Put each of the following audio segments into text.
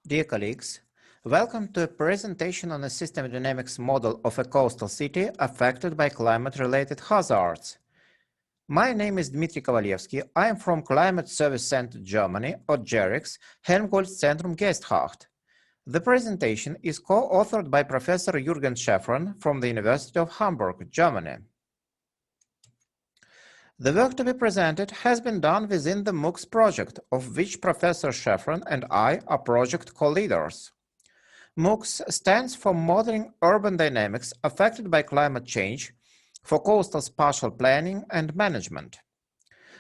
Dear colleagues, welcome to a presentation on a system dynamics model of a coastal city affected by climate-related hazards. My name is Dmitry Kovalevsky. I am from Climate Service Center Germany, or JERIX, Helmholtz-Zentrum Gestacht. The presentation is co-authored by Professor Jürgen Scheffran from the University of Hamburg, Germany. The work to be presented has been done within the MOOCs project, of which Professor Scheffran and I are project co-leaders. MOOCs stands for Modeling Urban Dynamics Affected by Climate Change for Coastal Spatial Planning and Management.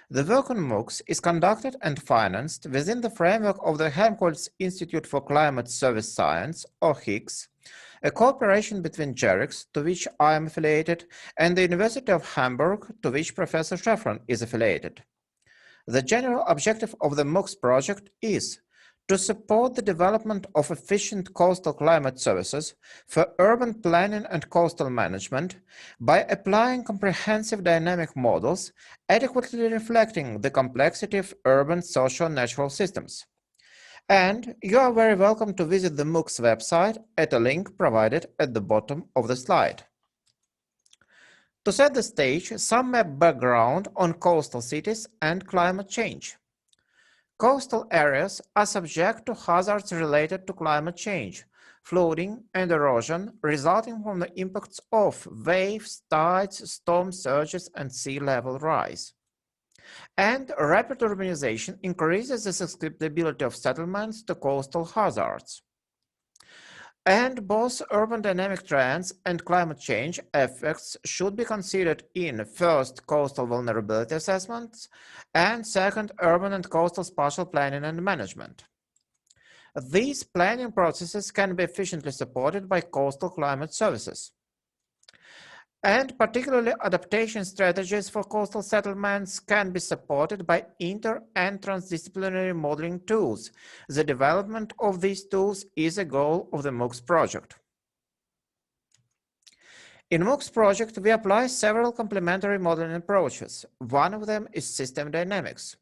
The work on MOOCs is conducted and financed within the framework of the Helmholtz Institute for Climate Service Science, or HICS, a cooperation between JERIX, to which I am affiliated, and the University of Hamburg, to which Professor Scheffran is affiliated. The general objective of the MOOCs project is to support the development of efficient coastal climate services for urban planning and coastal management by applying comprehensive dynamic models adequately reflecting the complexity of urban social natural systems. And you are very welcome to visit the MOOCs website at a link provided at the bottom of the slide. To set the stage, some background on coastal cities and climate change. Coastal areas are subject to hazards related to climate change, flooding and erosion resulting from the impacts of waves, tides, storm surges, and sea level rise. And rapid urbanization increases the susceptibility of settlements to coastal hazards. And both urban dynamic trends and climate change effects should be considered in first, coastal vulnerability assessments, and second, urban and coastal spatial planning and management. These planning processes can be efficiently supported by coastal climate services. And particularly adaptation strategies for coastal settlements can be supported by inter- and transdisciplinary modeling tools. The development of these tools is a goal of the MOOCs project. In MOOCs project, we apply several complementary modeling approaches. One of them is system dynamics.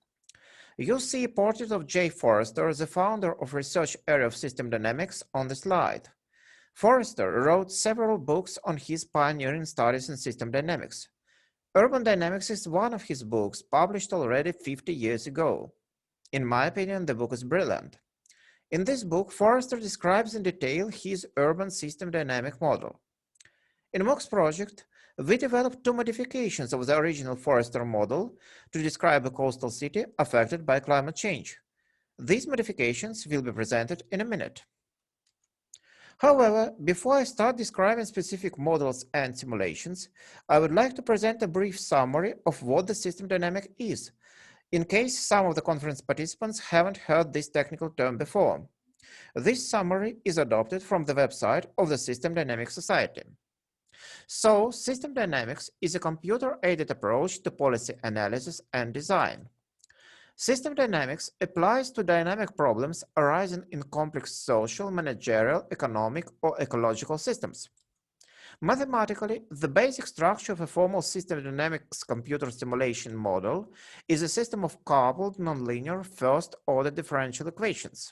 You see a portrait of Jay Forrester, the founder of research area of system dynamics, on the slide. Forrester wrote several books on his pioneering studies in system dynamics. Urban Dynamics is one of his books, published already 50 years ago. In my opinion, the book is brilliant. In this book, Forrester describes in detail his urban system dynamic model. In MOOCs project, we developed two modifications of the original Forrester model to describe a coastal city affected by climate change. These modifications will be presented in a minute. However, before I start describing specific models and simulations, I would like to present a brief summary of what the system dynamic is, in case some of the conference participants haven't heard this technical term before. This summary is adopted from the website of the System Dynamics Society. So, system dynamics is a computer-aided approach to policy analysis and design. System dynamics applies to dynamic problems arising in complex social, managerial, economic, or ecological systems. Mathematically, the basic structure of a formal system dynamics computer simulation model is a system of coupled nonlinear first-order differential equations.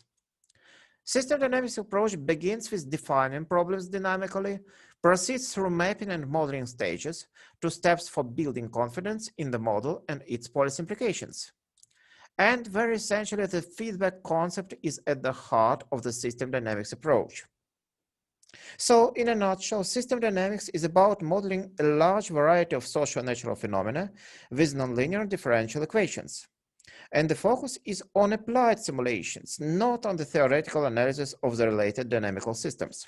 System dynamics approach begins with defining problems dynamically, proceeds through mapping and modeling stages to steps for building confidence in the model and its policy implications. And very essentially, the feedback concept is at the heart of the system dynamics approach. So, in a nutshell, system dynamics is about modeling a large variety of social natural phenomena with nonlinear differential equations. And the focus is on applied simulations, not on the theoretical analysis of the related dynamical systems.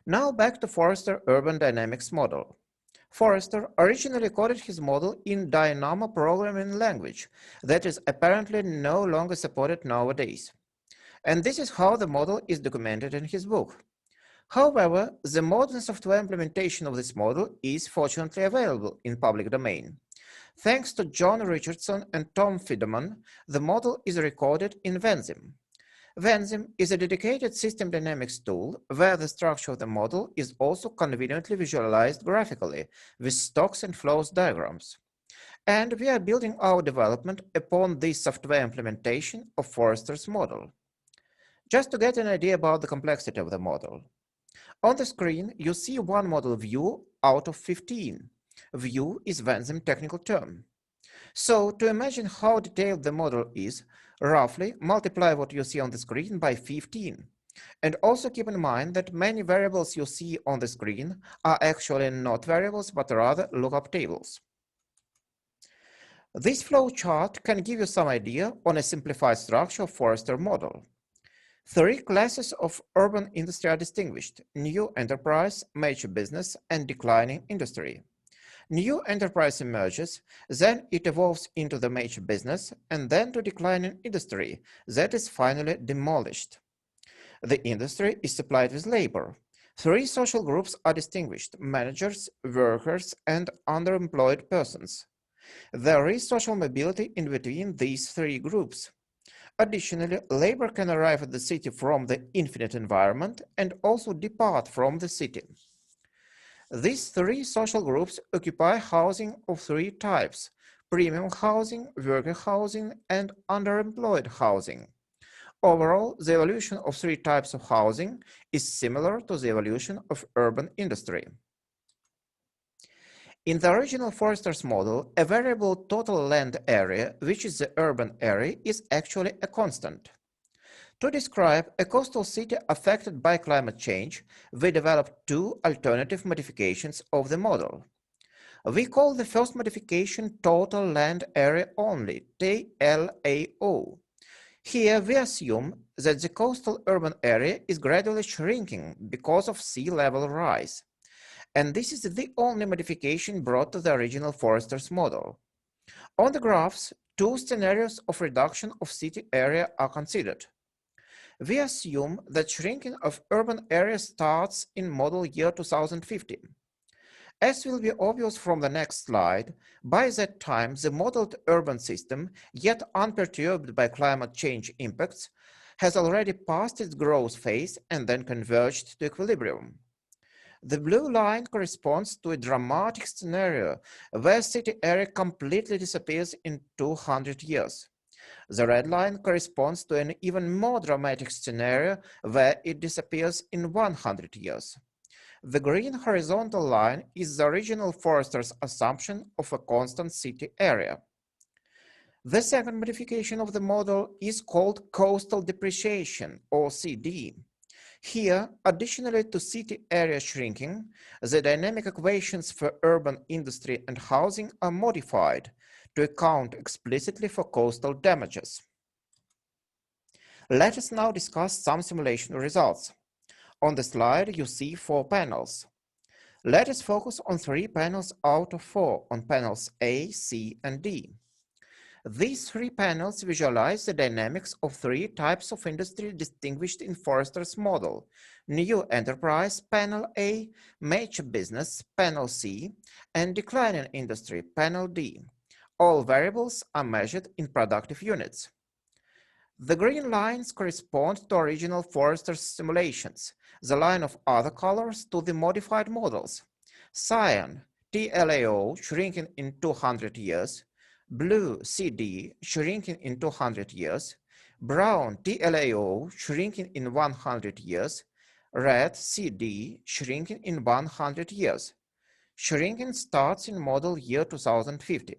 Now back to Forrester Urban Dynamics model. Forrester originally coded his model in Dynamo programming language that is apparently no longer supported nowadays. And this is how the model is documented in his book. However, the modern software implementation of this model is fortunately available in public domain. Thanks to John Richardson and Tom Fideman, the model is recorded in Venzim. Venzim is a dedicated system dynamics tool where the structure of the model is also conveniently visualized graphically with stocks and flows diagrams. and we are building our development upon this software implementation of Forrester's model. Just to get an idea about the complexity of the model. On the screen, you see one model view out of 15. View is Vensim technical term. So to imagine how detailed the model is, roughly multiply what you see on the screen by 15. And also keep in mind that many variables you see on the screen are actually not variables, but rather lookup tables. This flow chart can give you some idea on a simplified structure of Forrester model. Three classes of urban industry are distinguished: new enterprise, mature business, and declining industry. New enterprise emerges, then it evolves into the mature business, and then to declining industry that is finally demolished. The industry is supplied with labor. Three social groups are distinguished: managers, workers, and underemployed persons. There is social mobility in between these three groups. Additionally, labor can arrive at the city from the infinite environment and also depart from the city. These three social groups occupy housing of three types: premium housing, worker housing, and underemployed housing. Overall, the evolution of three types of housing is similar to the evolution of urban industry. In the original Forrester's model, a variable total land area, which is the urban area, is actually a constant. To describe a coastal city affected by climate change, we developed two alternative modifications of the model. We call the first modification total land area only, TLAO. Here we assume that the coastal urban area is gradually shrinking because of sea level rise. And this is the only modification brought to the original Forrester's model. On the graphs, two scenarios of reduction of city area are considered. We assume that shrinking of urban area starts in model year 2050. As will be obvious from the next slide, by that time the modeled urban system, yet unperturbed by climate change impacts, has already passed its growth phase and then converged to equilibrium. The blue line corresponds to a dramatic scenario where city area completely disappears in 200 years. The red line corresponds to an even more dramatic scenario where it disappears in 100 years. The green horizontal line is the original Forrester's assumption of a constant city area. The second modification of the model is called coastal depreciation, or CD. Here, additionally to city area shrinking, the dynamic equations for urban industry and housing are modified to account explicitly for coastal damages. Let us now discuss some simulation results. On the slide, you see 4 panels. Let us focus on 3 panels out of 4 on panels A, C, and D. These 3 panels visualize the dynamics of 3 types of industry distinguished in Forrester's model: new enterprise, panel A, mature business, panel C, and declining industry, panel D. All variables are measured in productive units. The green lines correspond to original Forrester's simulations, the line of other colors to the modified models. Cyan, TLAO, shrinking in 200 years, blue, CD, shrinking in 200 years, brown, TLAO, shrinking in 100 years, red, CD, shrinking in 100 years. Shrinking starts in model year 2050.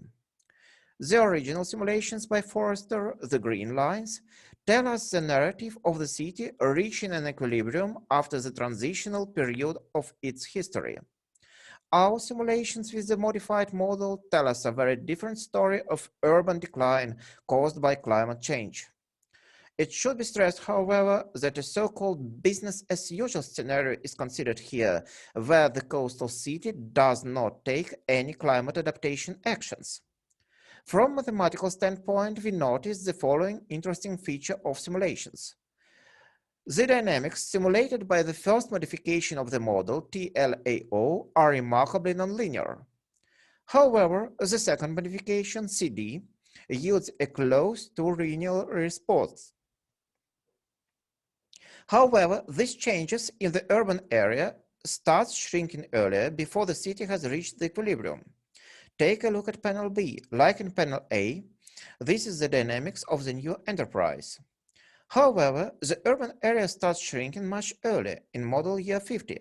The original simulations by Forrester, the green lines, tell us the narrative of the city reaching an equilibrium after the transitional period of its history. Our simulations with the modified model tell us a very different story of urban decline caused by climate change. It should be stressed, however, that a so-called business-as-usual scenario is considered here, where the coastal city does not take any climate adaptation actions. From a mathematical standpoint, we notice the following interesting feature of simulations. The dynamics simulated by the first modification of the model, TLAO, are remarkably nonlinear. However, the second modification, CD, yields a close to linear response. However, this changes in the urban area starts shrinking earlier before the city has reached the equilibrium. Take a look at panel B. Like in panel A, this is the dynamics of the new enterprise. However, the urban area starts shrinking much earlier, in model year 50.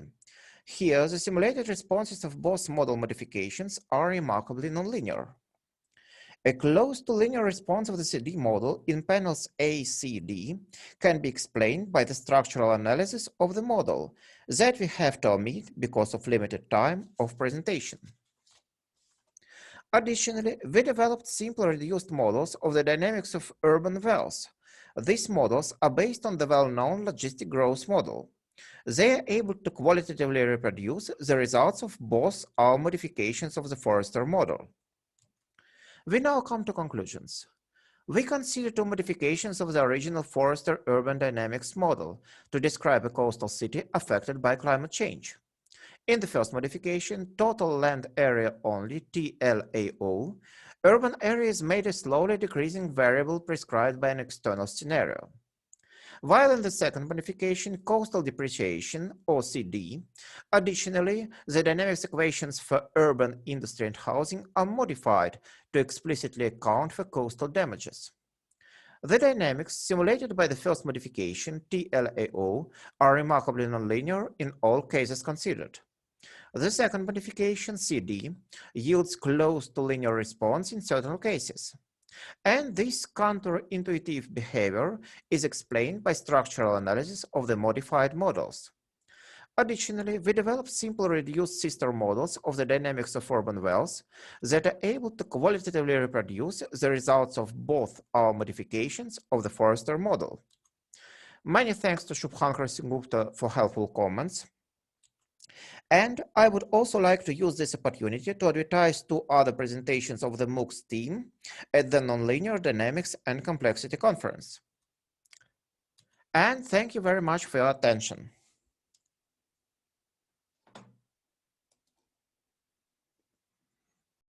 Here, the simulated responses of both model modifications are remarkably nonlinear. A close to linear response of the CD model in panels A, C, D can be explained by the structural analysis of the model that we have to omit because of limited time of presentation. Additionally, we developed simple reduced models of the dynamics of urban wells. These models are based on the well-known logistic growth model. They are able to qualitatively reproduce the results of both our modifications of the Forrester model. We now come to conclusions. We consider two modifications of the original Forrester urban dynamics model to describe a coastal city affected by climate change. In the first modification, total land area only, TLAO, urban areas made a slowly decreasing variable prescribed by an external scenario. While in the second modification, coastal depreciation, OCD, additionally, the dynamics equations for urban industry and housing are modified to explicitly account for coastal damages. The dynamics simulated by the first modification, TLAO, are remarkably nonlinear in all cases considered. The second modification, CD, yields close to linear response in certain cases. And this counterintuitive behavior is explained by structural analysis of the modified models. Additionally, we developed simple reduced sister models of the dynamics of urban wells that are able to qualitatively reproduce the results of both our modifications of the Forrester model. Many thanks to Shubhankar Singupta for helpful comments. And I would also like to use this opportunity to advertise two other presentations of the MOOCs team at the Nonlinear Dynamics and Complexity Conference. And thank you very much for your attention.